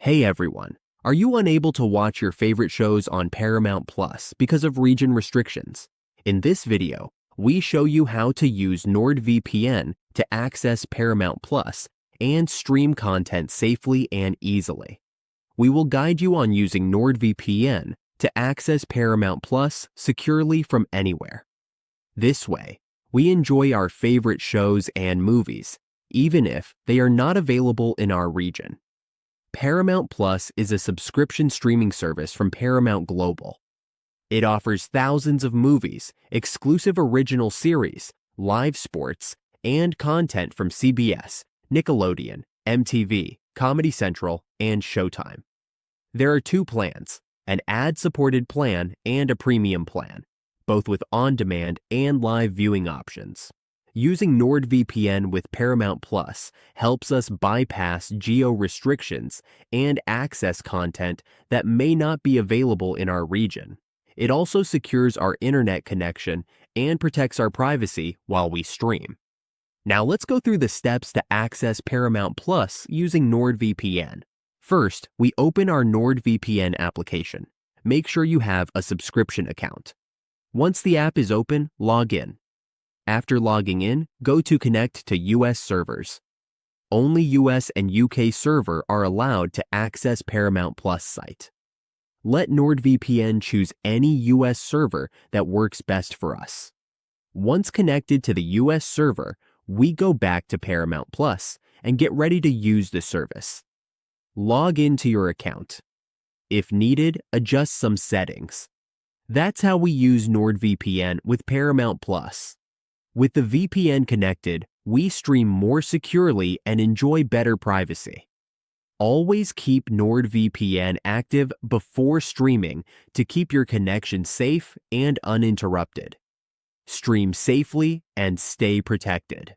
Hey everyone, are you unable to watch your favorite shows on Paramount Plus because of region restrictions? In this video, we show you how to use NordVPN to access Paramount Plus and stream content safely and easily. We will guide you on using NordVPN to access Paramount Plus securely from anywhere. This way, we enjoy our favorite shows and movies, even if they are not available in our region. Paramount Plus is a subscription streaming service from Paramount Global. It offers thousands of movies, exclusive original series, live sports, and content from CBS, Nickelodeon, MTV, Comedy Central, and Showtime. There are two plans, an ad-supported plan and a premium plan, both with on-demand and live viewing options. Using NordVPN with Paramount Plus helps us bypass geo-restrictions and access content that may not be available in our region. It also secures our internet connection and protects our privacy while we stream. Now let's go through the steps to access Paramount Plus using NordVPN. First, we open our NordVPN application. Make sure you have a subscription account. Once the app is open, log in. After logging in, go to Connect to US servers. Only US and UK server are allowed to access Paramount Plus site. Let NordVPN choose any US server that works best for us. Once connected to the US server, we go back to Paramount Plus and get ready to use the service. Log into your account. If needed, adjust some settings. That's how we use NordVPN with Paramount Plus. With the VPN connected, we stream more securely and enjoy better privacy. Always keep NordVPN active before streaming to keep your connection safe and uninterrupted. Stream safely and stay protected.